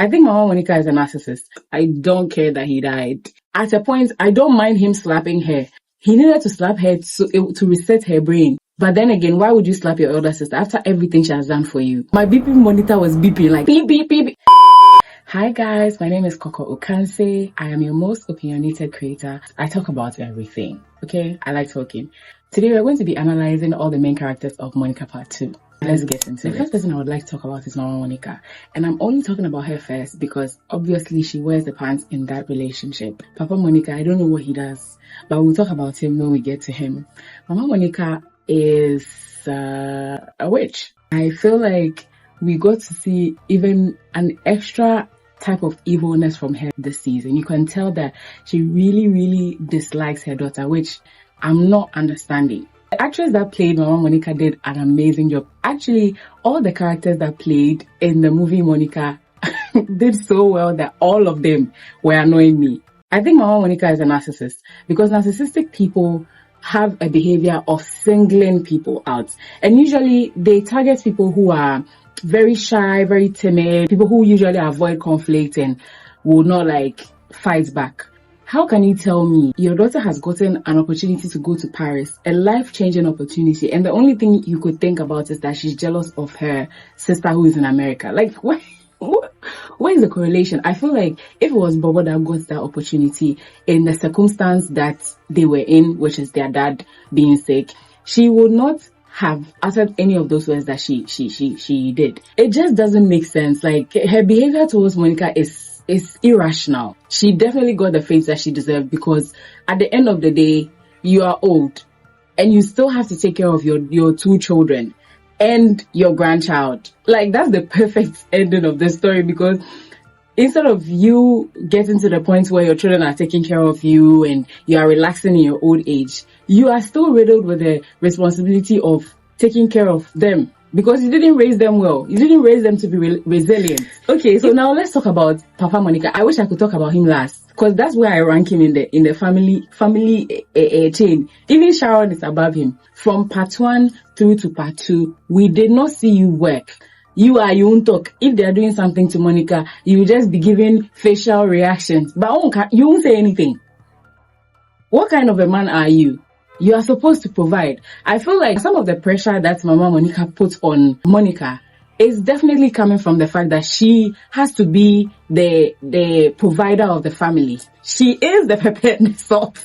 I think Mama Monica is a narcissist. I don't care that he died. At a point, I don't mind him slapping her. He needed to slap her to reset her brain. But then again, why would you slap your elder sister after everything she has done for you? My beeping monitor was beeping like beep, beep, beep. Hi guys, my name is Coco Okanse. I am your most opinionated creator. I talk about everything, okay? I like talking. Today we're going to be analyzing all the main characters of Monica Part 2. Let's get into it. The first person I would like to talk about is Mama Monica. And I'm only talking about her first because obviously she wears the pants in that relationship. Papa Monica, I don't know what he does, but we'll talk about him when we get to him. Mama Monica is a witch. I feel like we got to see even an extra type of evilness from her this season. You can tell that she really dislikes her daughter, which I'm not understanding. The actress that played Mama Monica did an amazing job. Actually, all the characters that played in the movie Monica did so well that all of them were annoying me. I think Mama Monica is a narcissist because narcissistic people have a behavior of singling people out. And usually they target people who are very shy, very timid, people who usually avoid conflict and will not fight back. How can you tell me your daughter has gotten an opportunity to go to Paris, a life-changing opportunity, and the only thing you could think about is that she's jealous of her sister who is in America? Where is the correlation? I feel like if it was Bobo that got that opportunity in the circumstance that they were in, which is their dad being sick, she would not have uttered any of those words that she did. It just doesn't make sense. Her behavior towards Monica is irrational. She definitely got the fate that she deserved because at the end of the day, you are old and you still have to take care of your two children and your grandchild. That's the perfect ending of the story because instead of you getting to the point where your children are taking care of you and you are relaxing in your old age, you are still riddled with the responsibility of taking care of them because you didn't raise them well. You didn't raise them to be resilient. Okay, so now let's talk about Papa Monica. I wish I could talk about him last because that's where I rank him in the family chain. Even Sharon is above him. From part 1 through to part 2, we did not see you work. You won't talk. If they are doing something to Monica, you will just be giving facial reactions. But you won't say anything. What kind of a man are you? You are supposed to provide. I feel like some of the pressure that Mama Monica puts on Monica is definitely coming from the fact that she has to be the provider of the family. She is the pepper and the salt.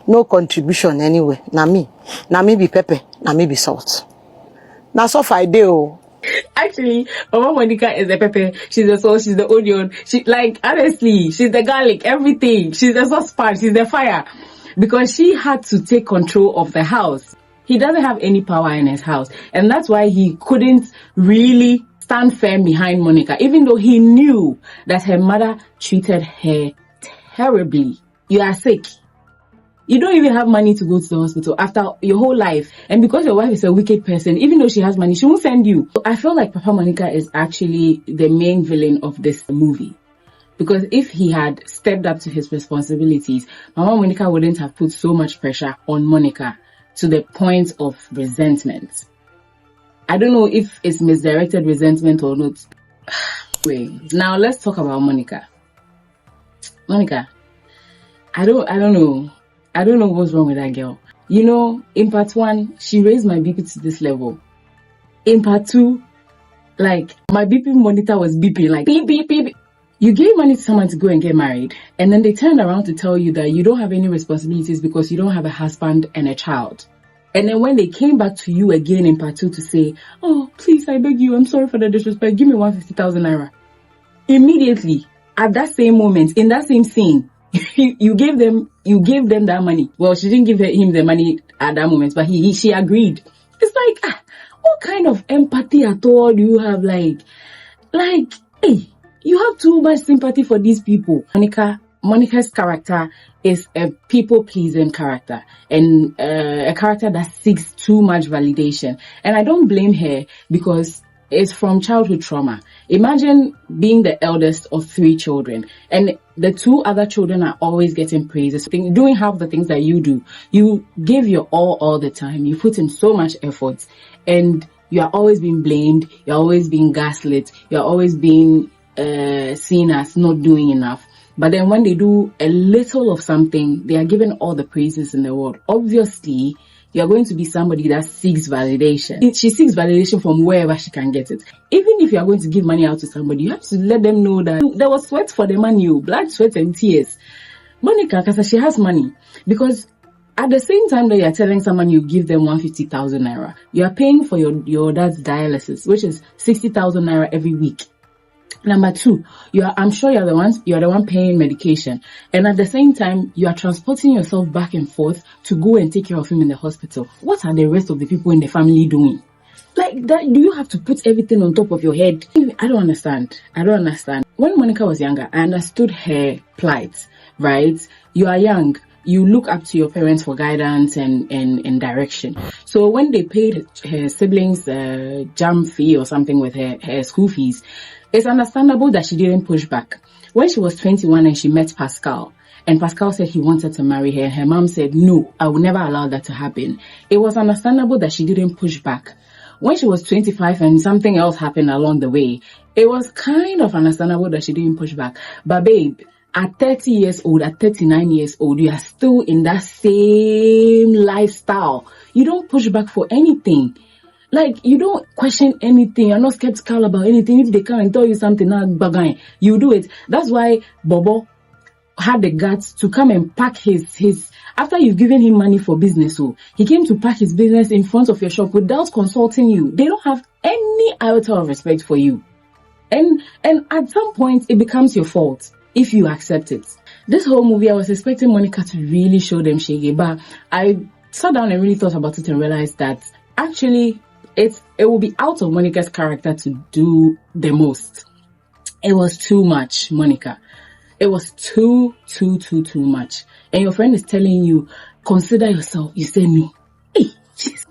No contribution anyway. Na me be pepper, na me be salt. Na so far do. Actually, Mama Monica is the pepper, she's the salt, she's the onion. Honestly, she's the garlic, everything. She's the saucepan, she's the fire. Because she had to take control of the house. He doesn't have any power in his house. And that's why he couldn't really stand firm behind Monica, even though he knew that her mother treated her terribly. You are sick. You don't even have money to go to the hospital after your whole life. And because your wife is a wicked person, even though she has money, she won't send you. So I feel like Papa Monica is actually the main villain of this movie. Because if he had stepped up to his responsibilities, Mama Monica wouldn't have put so much pressure on Monica to the point of resentment. I don't know if it's misdirected resentment or not. Wait, now let's talk about Monica. Monica, I don't know. I don't know what's wrong with that girl. You know, in part 1, she raised my BP to this level. In part 2, my BP monitor was beeping beep, beep, beep. You gave money to someone to go and get married, and then they turned around to tell you that you don't have any responsibilities because you don't have a husband and a child. And then when they came back to you again in part 2 to say, oh, please, I beg you, I'm sorry for the disrespect, give me 150,000 naira. Immediately, at that same moment, in that same scene, you gave them that money. Well, she didn't give him the money at that moment, but she agreed. It's what kind of empathy at all do you have? Hey, you have too much sympathy for these people. Monica's character is a people-pleasing character and a character that seeks too much validation. And I don't blame her because it's from childhood trauma. Imagine being the eldest of 3 children and the 2 other children are always getting praises, doing half the things that you do. You give your all the time. You put in so much effort and you are always being blamed, you're always being gaslit, you're always being seen as not doing enough. But then when they do a little of something, they are given all the praises in the world. Obviously, you're going to be somebody that seeks validation. She seeks validation from wherever she can get it. Even if you're going to give money out to somebody, you have to let them know that there was sweat for the money, blood, sweat, and tears. Monica, because she has money. Because at the same time that you're telling someone you give them 150,000 naira, you are paying for your dad's dialysis, which is 60,000 naira every week. Number two, I'm sure you're the one paying medication. And at the same time, you are transporting yourself back and forth to go and take care of him in the hospital. What are the rest of the people in the family doing? Like that, do you have to put everything on top of your head? I don't understand. When Monica was younger, I understood her plight, right? You are young. You look up to your parents for guidance and direction. So when they paid her siblings jam fee or something with her school fees, it's understandable that she didn't push back. When she was 21 and she met Pascal, and Pascal said he wanted to marry her, and her mom said, no, I will never allow that to happen. It was understandable that she didn't push back. When she was 25 and something else happened along the way, it was kind of understandable that she didn't push back. But babe, at 30 years old, at 39 years old, you are still in that same lifestyle. You don't push back for anything. Like, you don't question anything. You're not skeptical about anything. If they come and tell you something, you do it. That's why Bobo had the guts to come and pack his after you've given him money for business. So he came to pack his business in front of your shop without consulting you. They don't have any iota of respect for you. And at some point, it becomes your fault if you accept it. This whole movie, I was expecting Monica to really show them shaggy, but I sat down and really thought about it and realized that actually it will be out of Monica's character to do the most. It was too much, Monica. It was too much. And your friend is telling you, consider yourself. You say no. Hey,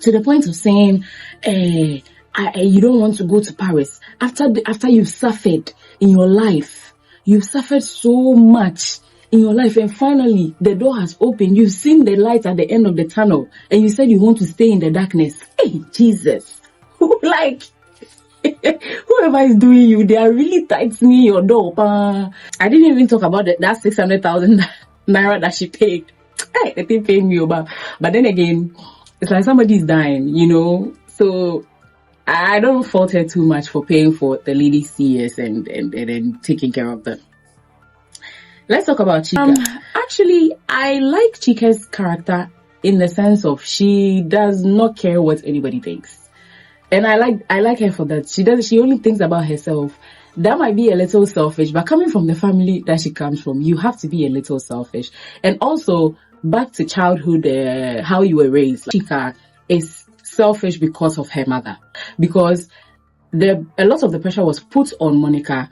to the point of saying, you don't want to go to Paris. After you've suffered in your life, you've suffered so much in your life, and finally the door has opened. You've seen the light at the end of the tunnel, and you said you want to stay in the darkness. Hey, Jesus. Like, whoever is doing you, they are really tightening your door. I didn't even talk about that 600,000 naira that she paid. Hey, the thing paid me over. But then again, it's like somebody's dying, you know? So I don't fault her too much for paying for the lady CS and taking care of them. Let's talk about Chika. Actually, I like Chika's character in the sense of she does not care what anybody thinks. And I like her for that. She only thinks about herself. That might be a little selfish, but coming from the family that she comes from, you have to be a little selfish. And also, back to childhood, how you were raised. Chika is selfish because of her mother. Because a lot of the pressure was put on Monica,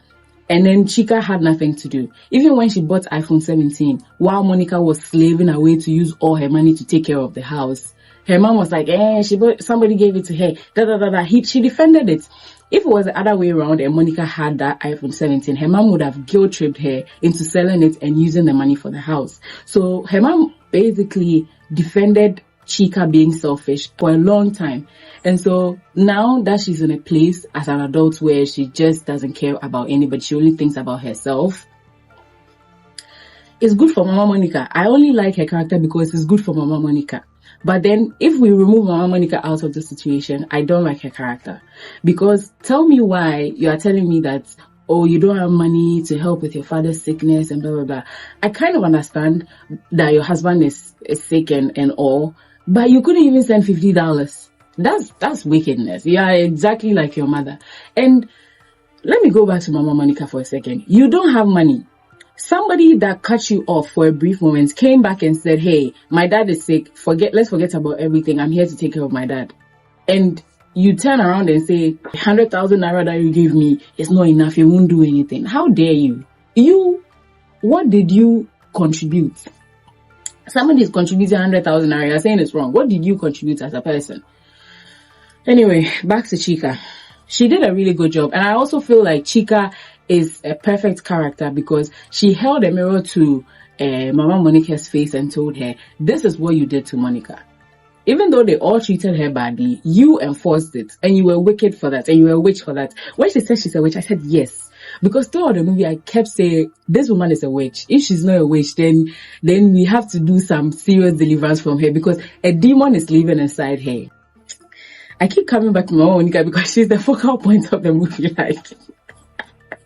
and then Chika had nothing to do. Even when she bought iPhone 17, while Monica was slaving away to use all her money to take care of the house, her mom was like, somebody gave it to her. She defended it. If it was the other way around and Monica had that iPhone 17, her mom would have guilt-tripped her into selling it and using the money for the house. So her mom basically defended Chika being selfish for a long time. And so now that she's in a place as an adult where she just doesn't care about anybody, she only thinks about herself, it's good for Mama Monica. I only like her character because it's good for Mama Monica. But then if we remove Mama Monica out of the situation, I don't like her character. Because tell me why you are telling me that, oh, you don't have money to help with your father's sickness and blah, blah, blah. I kind of understand that your husband is sick and all, but you couldn't even send $50. That's wickedness. You are exactly like your mother. And let me go back to Mama Monica for a second. You don't have money. Somebody that cut you off for a brief moment came back and said, hey, my dad is sick. Let's forget about everything. I'm here to take care of my dad. And you turn around and say, 100,000 naira that you give me is not enough. You won't do anything. How dare you? What did you contribute? Somebody is contributing 100,000 naira. You're saying it's wrong. What did you contribute as a person? Anyway, back to Chika. She did a really good job. And I also feel like Chika is a perfect character because she held a mirror to Mama Monica's face and told her, this is what you did to Monica. Even though they all treated her badly, you enforced it, and you were wicked for that, and you were a witch for that. When she said she's a witch, I said yes. Because throughout the movie, I kept saying, this woman is a witch. If she's not a witch, then we have to do some serious deliverance from her, because a demon is living inside her. I keep coming back to Mama Monica because she's the focal point of the movie. Like,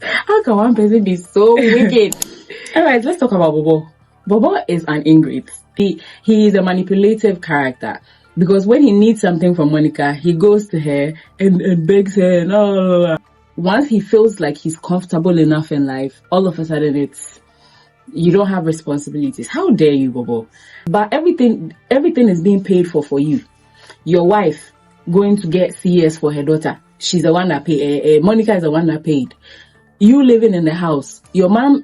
how can one person be so wicked? Alright, let's talk about Bobo. Bobo is an ingrate. He is a manipulative character, because when he needs something from Monica, he goes to her and begs her. No. Once he feels like he's comfortable enough in life, all of a sudden you don't have responsibilities. How dare you, Bobo? But everything is being paid for you. Your wife going to get CS for her daughter. She's the one that paid. Monica is the one that paid. You living in the house. Your mom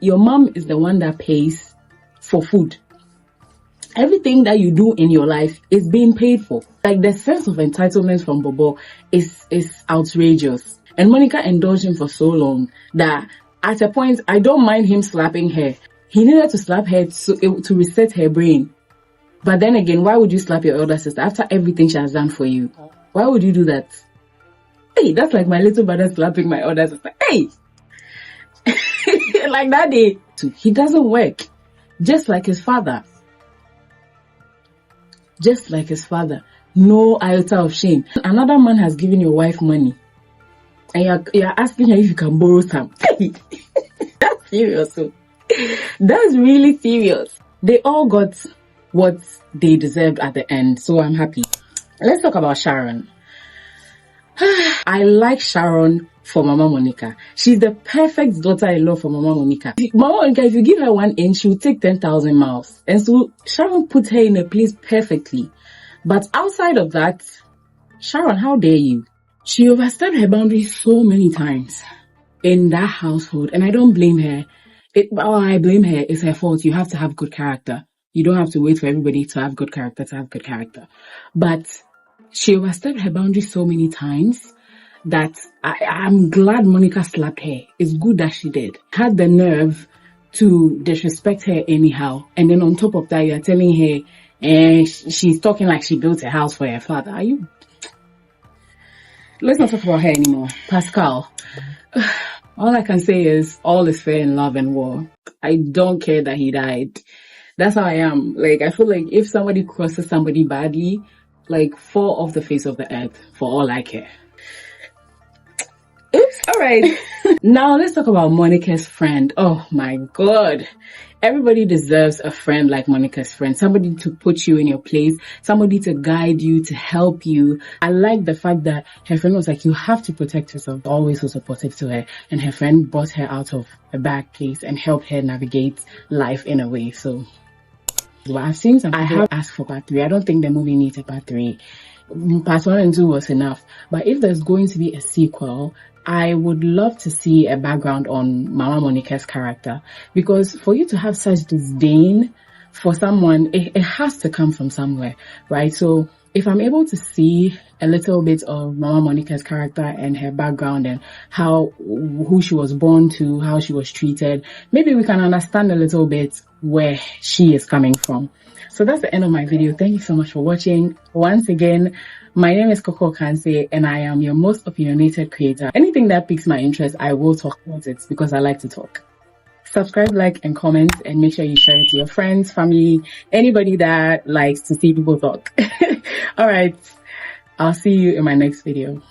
is the one that pays for food. Everything that you do in your life is being paid for. Like, the sense of entitlement from Bobo is outrageous. And Monica indulged him for so long that at a point, I don't mind him slapping her. He needed to slap her to reset her brain. But then again, why would you slap your elder sister after everything she has done for you? Why would you do that? Hey, that's like my little brother slapping my elder sister. Hey! Like that day. He doesn't work. Just like his father. Just like his father. No iota of shame. Another man has given your wife money, and you're asking her if you can borrow some. Hey! That's serious. So. That's really serious. They all got what they deserved at the end, so I'm happy. Let's talk about Sharon. I like Sharon for Mama Monica. She's the perfect daughter-in-law for Mama Monica. Mama Monica, if you give her 1 inch, she'll take 10,000 miles. And so Sharon put her in a place perfectly. But outside of that, Sharon, how dare you? She overstepped her boundaries so many times in that household, and I don't blame her. I blame her. It's her fault. You have to have good character. You don't have to wait for everybody to have good character But she overstepped her boundaries so many times that I'm glad Monica slapped her. It's good that she did. Had the nerve to disrespect her anyhow. And then on top of that, you're telling her she's talking like she built a house for her father. Are you? Let's not talk about her anymore. Pascal. All I can say is all is fair in love and war. I don't care that he died. That's how I am. Like, I feel like if somebody crosses somebody badly, like, fall off the face of the earth for all I care. Oops. All right. Now let's talk about Monica's friend. Oh my God. Everybody deserves a friend like Monica's friend. Somebody to put you in your place. Somebody to guide you, to help you. I like the fact that her friend was like, you have to protect yourself. Always was supportive to her. And her friend brought her out of a bad place and helped her navigate life in a way. So, well, I've seen some people have asked for part 3. I don't think the movie needs a part 3. Part 1 and 2 was enough. But if there's going to be a sequel, I would love to see a background on Mama Monica's character, because for you to have such disdain for someone, it has to come from somewhere, right? So if I'm able to see a little bit of Mama Monica's character and her background and who she was born to, how she was treated, maybe we can understand a little bit where she is coming from. So that's the end of my video. Thank you so much for watching. Once again, my name is Coco Kanse and I am your most opinionated creator. Anything that piques my interest, I will talk about it because I like to talk. Subscribe, like, and comment, and make sure you share it to your friends, family, anybody that likes to see people talk. All right. I'll see you in my next video.